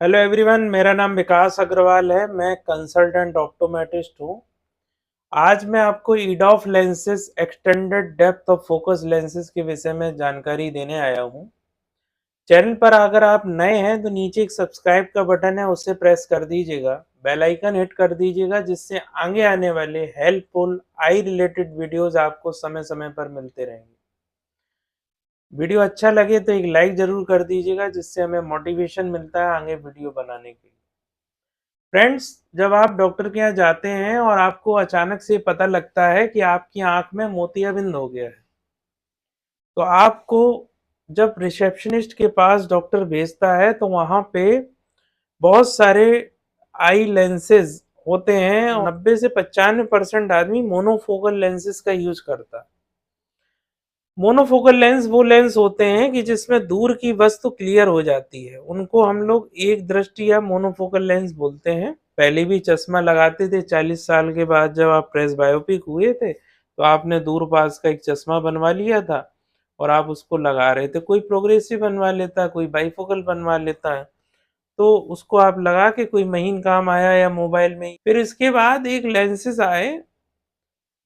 Hello everyone, मेरा नाम विकास अग्रवाल है। मैं कंसल्टेंट ऑप्टोमेट्रिस्ट हूँ। आज मैं आपको EDOF lenses extended depth of focus lenses के विषय में जानकारी देने आया हूँ। चैनल पर अगर आप नए हैं तो नीचे एक सब्सक्राइब का बटन है, उससे प्रेस कर दीजिएगा। बेल आइकन हिट कर दीजिएगा, जिससे आगे आने वाले हेल्पफुल आई रिलेटेड वीडियोस आपको समय समय पर मिलते रहेंगे। वीडियो अच्छा लगे तो एक लाइक जरूर कर दीजिएगा, जिससे हमें मोटिवेशन मिलता है आगे वीडियो बनाने के लिए। फ्रेंड्स, जब आप डॉक्टर के यहाँ जाते हैं और आपको अचानक से पता लगता है कि आपकी आंख में मोतियाबिंद हो गया है, तो आपको जब रिसेप्शनिस्ट के पास डॉक्टर भेजता है तो वहां पे बहुत सारे आई लेंसेज होते हैं और 90 से 95% आदमी मोनोफोकल लेंसेज का यूज करता है। मोनोफोकल लेंस वो लेंस होते हैं कि जिसमें दूर की वस्तु क्लियर हो जाती है, उनको हम लोग एक दृष्टि या मोनोफोकल लेंस बोलते हैं। पहले भी चश्मा लगाते थे। 40 साल के बाद जब आप प्रेस बायोपिक हुए थे तो आपने दूर पास का एक चश्मा बनवा लिया था और आप उसको लगा रहे थे। कोई प्रोग्रेसिव बनवा लेता, कोई बाइफोकल बनवा लेता है, तो उसको आप लगा के कोई महीन काम आया या मोबाइल में ही। फिर इसके बाद एक लेंसेज आए।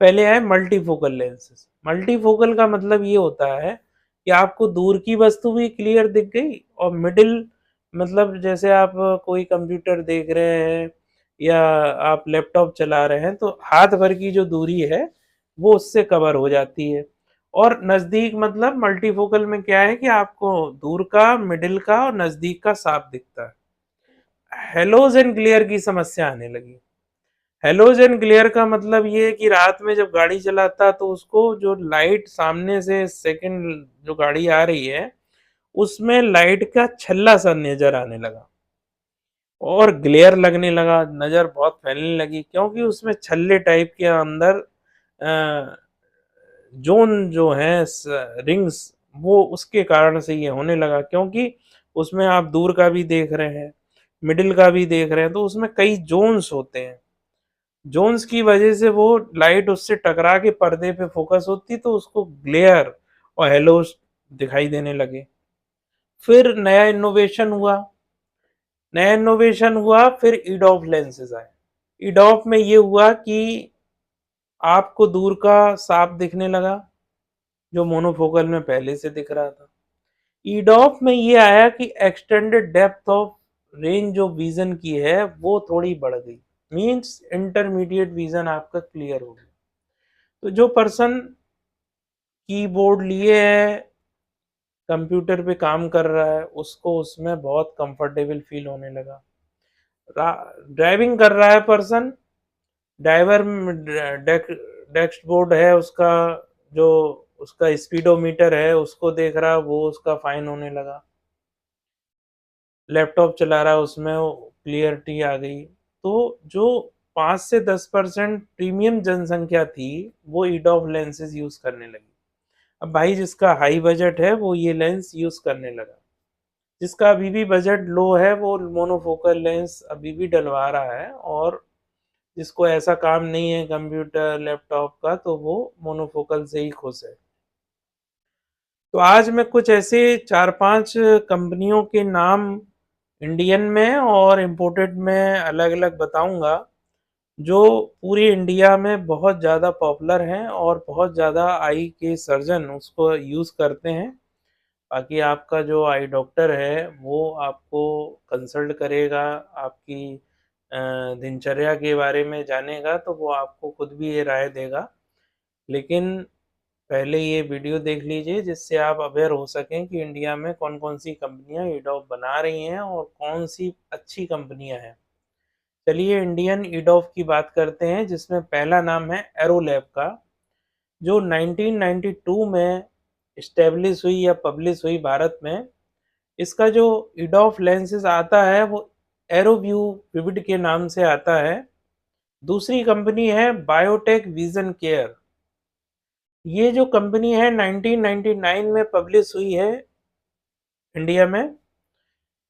पहले आए मल्टीफोकल लेंसेज। मल्टीफोकल का मतलब ये होता है कि आपको दूर की वस्तु भी क्लियर दिख गई और मिडिल, मतलब जैसे आप कोई कंप्यूटर देख रहे हैं या आप लैपटॉप चला रहे हैं तो हाथ भर की जो दूरी है वो उससे कवर हो जाती है। और नज़दीक मतलब मल्टीफोकल में क्या है कि आपको दूर का, मिडिल का और नज़दीक का साफ दिखता है। हेलोजन ग्लेयर की समस्या आने लगी। हेलोजन ग्लेयर का मतलब ये है कि रात में जब गाड़ी चलाता तो उसको जो लाइट सामने से सेकंड जो गाड़ी आ रही है उसमें लाइट का छल्ला सा नजर आने लगा और ग्लेयर लगने लगा, नजर बहुत फैलने लगी, क्योंकि उसमें छल्ले टाइप के अंदर जोन जो है रिंग्स, वो उसके कारण से ये होने लगा। क्योंकि उसमें आप दूर का भी देख रहे हैं, मिडिल का भी देख रहे हैं, तो उसमें कई जोन्स होते हैं। जोन्स की वजह से वो लाइट उससे टकरा के पर्दे पे फोकस होती तो उसको ग्लेयर और हेलोस दिखाई देने लगे। फिर नया इनोवेशन हुआ, फिर ईडॉफ लेंसेज आए। ईडॉफ में ये हुआ कि आपको दूर का साफ दिखने लगा, जो मोनोफोकल में पहले से दिख रहा था। ईडॉफ में ये आया कि एक्सटेंडेड डेप्थ ऑफ रेंज जो विजन की है वो थोड़ी बढ़ गई। मींस इंटरमीडिएट विजन आपका क्लियर हो गया। तो जो पर्सन कीबोर्ड लिए है, कंप्यूटर पे काम कर रहा है, उसको उसमें बहुत कंफर्टेबल फील होने लगा। ड्राइविंग कर रहा है पर्सन, ड्राइवर डैशबोर्ड है उसका, जो उसका स्पीडोमीटर है उसको देख रहा है, वो उसका फाइन होने लगा। लैपटॉप चला रहा है, उसमें क्लियरिटी आ गई। तो जो 5 से 10% प्रीमियम जनसंख्या थी वो ईडॉफ लेंसेज यूज करने लगी। अब भाई जिसका हाई बजट है वो ये लेंस यूज करने लगा। जिसका अभी भी बजट लो है वो मोनोफोकल लेंस अभी भी डलवा रहा है, और जिसको ऐसा काम नहीं है कंप्यूटर लैपटॉप का तो वो मोनोफोकल से ही खुश है। तो आज मैं कुछ ऐसे 4-5 कंपनियों के नाम इंडियन में और इम्पोर्टेड में अलग अलग बताऊंगा, जो पूरी इंडिया में बहुत ज़्यादा पॉपुलर हैं और बहुत ज़्यादा आई के सर्जन उसको यूज़ करते हैं। बाकी आपका जो आई डॉक्टर है वो आपको कंसल्ट करेगा, आपकी दिनचर्या के बारे में जानेगा, तो वो आपको खुद भी ये राय देगा। लेकिन पहले ये वीडियो देख लीजिए, जिससे आप अवेयर हो सकें कि इंडिया में कौन कौन सी कंपनियां ईडॉफ बना रही हैं और कौन सी अच्छी कंपनियां हैं। चलिए इंडियन ईडॉफ की बात करते हैं, जिसमें पहला नाम है एरोलैब का, जो 1992 में इस्टेब्लिश हुई या पब्लिश हुई भारत में। इसका जो ईडॉफ लेंसेज आता है वो एरोव्यू विविड के नाम से आता है। दूसरी कंपनी है बायोटेक विजन केयर। ये जो कंपनी है 1999 में पब्लिश हुई है इंडिया में।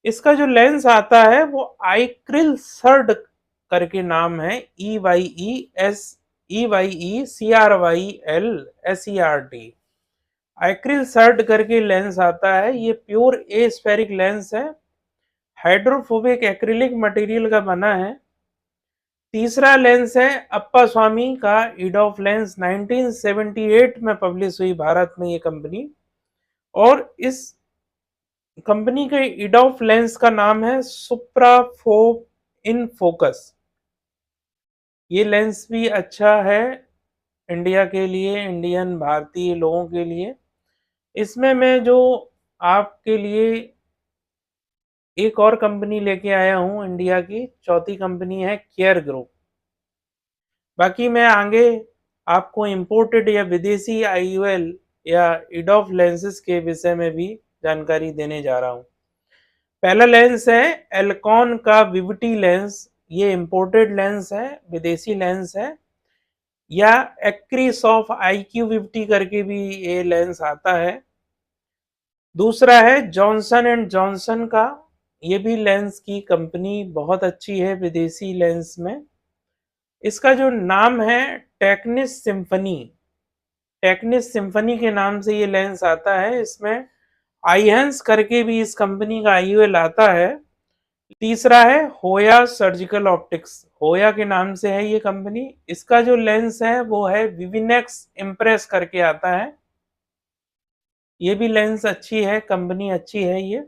इसका जो लेंस आता है वो आईक्रिल सर्ड करके नाम है, EYE CRYL आईक्रिल सर्ड करके लेंस आता है। ये प्योर ए स्फेरिक लेंस है। हाइड्रोफोबिक एक्रिलिक मटेरियल का बना है। तीसरा लेंस है अप्पा स्वामी का ईडॉफ लेंस, 1978 में पब्लिश हुई भारत में ये कंपनी, और इस कंपनी के ईडॉफ लेंस का नाम है सुप्रा फोब इन फोकस। ये लेंस भी अच्छा है इंडिया के लिए, इंडियन भारतीय लोगों के लिए। इसमें मैं जो आपके लिए एक और कंपनी लेके आया हूँ, इंडिया की चौथी कंपनी है केयर ग्रुप। बाकी मैं आगे आपको इंपोर्टेड या विदेशी आईयूएल या ईडॉफ लेंसेज के विषय में भी जानकारी देने जा रहा हूँ। पहला लेंस है एल्कॉन का विविटी लेंस। ये इंपोर्टेड लेंस है, विदेशी लेंस है, या एक्रीसॉफ IQ 50 करके भी ये लेंस आता है। दूसरा है जॉनसन एंड जॉनसन का, ये भी लेंस की कंपनी बहुत अच्छी है विदेशी लेंस में। इसका जो नाम है टेक्निस सिम्फनी, टेक्निस सिम्फनी के नाम से ये लेंस आता है। इसमें आईहेंस करके भी इस कंपनी का आईयूएल आता है। तीसरा है होया सर्जिकल ऑप्टिक्स, होया के नाम से है ये कंपनी। इसका जो लेंस है वो है विविनेक्स इम्प्रेस करके आता है। ये भी लेंस अच्छी है, कंपनी अच्छी है ये।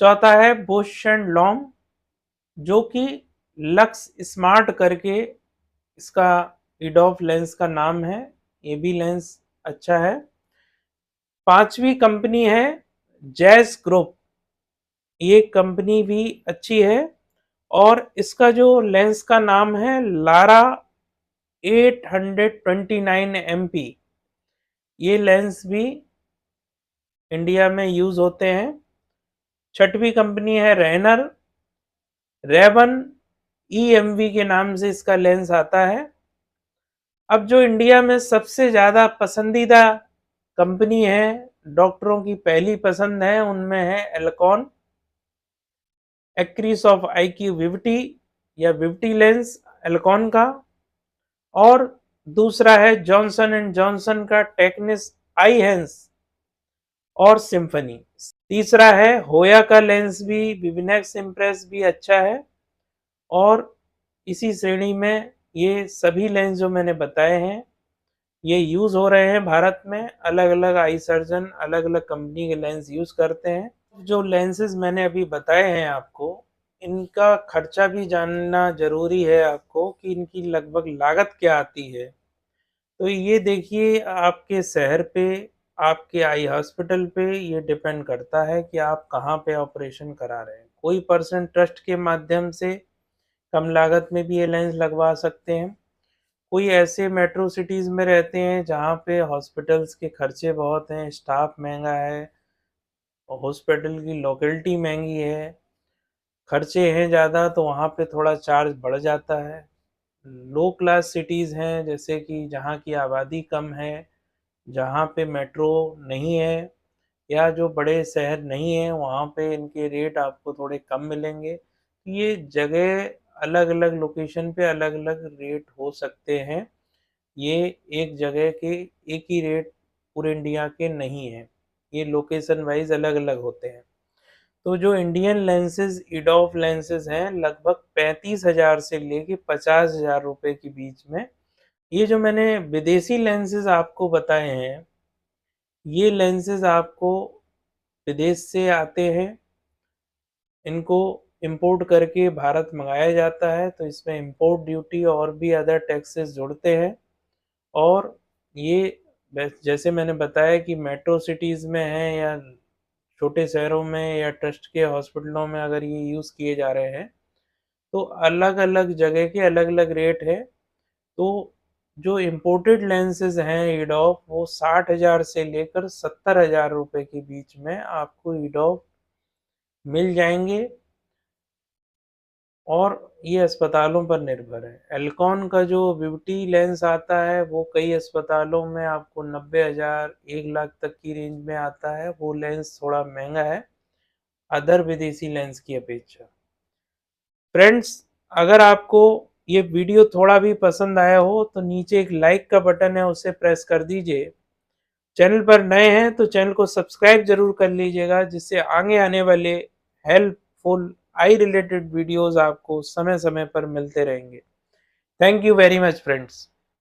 चौथा है बुश एंड लॉन्ग, जो कि लक्स स्मार्ट करके इसका ईडॉफ लेंस का नाम है। ये भी लेंस अच्छा है। पांचवी कंपनी है जैस ग्रुप, ये कंपनी भी अच्छी है, और इसका जो लेंस का नाम है लारा 829 MP। ये लेंस भी इंडिया में यूज होते हैं। छठवीं कंपनी है रेनर, रेवन EMV के नाम से इसका लेंस आता है। अब जो इंडिया में सबसे ज्यादा पसंदीदा कंपनी है, डॉक्टरों की पहली पसंद है, उनमें है एल्कॉन एक्रीसॉफ IQ 50 या 50 लेंस एल्कॉन का, और दूसरा है जॉनसन एंड जॉनसन का टेक्निस आईहेंस और सिम्फनी। तीसरा है होया का लेंस भी, विविनेक्स इम्प्रेस भी अच्छा है। और इसी श्रेणी में ये सभी लेंस जो मैंने बताए हैं ये यूज हो रहे हैं भारत में। अलग अलग आई सर्जन अलग अलग कंपनी के लेंस यूज करते हैं। जो लेंसेज मैंने अभी बताए हैं आपको, इनका खर्चा भी जानना जरूरी है आपको कि इनकी लगभग लागत क्या आती है। तो ये देखिए आपके शहर पे, आपके आई हॉस्पिटल पे ये डिपेंड करता है कि आप कहाँ पे ऑपरेशन करा रहे हैं। कोई पर्सन ट्रस्ट के माध्यम से कम लागत में भी ये लेंस लगवा सकते हैं। कोई ऐसे मेट्रो सिटीज़ में रहते हैं जहाँ पे हॉस्पिटल्स के खर्चे बहुत हैं, स्टाफ महंगा है, हॉस्पिटल की लोकेलिटी महंगी है, खर्चे हैं ज़्यादा, तो वहाँ पे थोड़ा चार्ज बढ़ जाता है। लो क्लास सिटीज़ हैं जैसे कि जहाँ की आबादी कम है, जहाँ पे मेट्रो नहीं है, या जो बड़े शहर नहीं हैं, वहाँ पे इनके रेट आपको थोड़े कम मिलेंगे। ये जगह अलग अलग लोकेशन पे अलग अलग रेट हो सकते हैं। ये एक जगह के एक ही रेट पूरे इंडिया के नहीं है, ये लोकेशन वाइज अलग अलग होते हैं। तो जो इंडियन लेंसेज ईडॉफ लेंसेज हैं लगभग 35,000 से लेके 50,000 रुपए के बीच में। ये जो मैंने विदेशी लेंसेज आपको बताए हैं, ये लेंसेज आपको विदेश से आते हैं, इनको इंपोर्ट करके भारत मंगाया जाता है, तो इसमें इंपोर्ट ड्यूटी और भी अदर टैक्सेस जुड़ते हैं। और ये जैसे मैंने बताया कि मेट्रो सिटीज़ में है या छोटे शहरों में या ट्रस्ट के हॉस्पिटलों में अगर ये यूज़ किए जा रहे हैं, तो अलग अलग जगह के अलग अलग रेट है। तो जो इम्पोर्टेड लेंसेज हैं ईडॉफ, वो 60,000 से लेकर 70,000 रुपये के बीच में आपको ईडॉफ मिल जाएंगे, और ये अस्पतालों पर निर्भर है। एल्कॉन का जो विविटी लेंस आता है वो कई अस्पतालों में आपको 90,000 1 लाख तक की रेंज में आता है। वो लेंस थोड़ा महंगा है अदर विदेशी लेंस की अपेक्षा। फ्रेंड्स, अगर आपको ये वीडियो थोड़ा भी पसंद आया हो तो नीचे एक लाइक का बटन है, उसे प्रेस कर दीजिए। चैनल पर नए हैं तो चैनल को सब्सक्राइब जरूर कर लीजिएगा, जिससे आगे आने वाले help helpful I related videos आपको समय-समय पर मिलते रहेंगे। Thank you very much friends.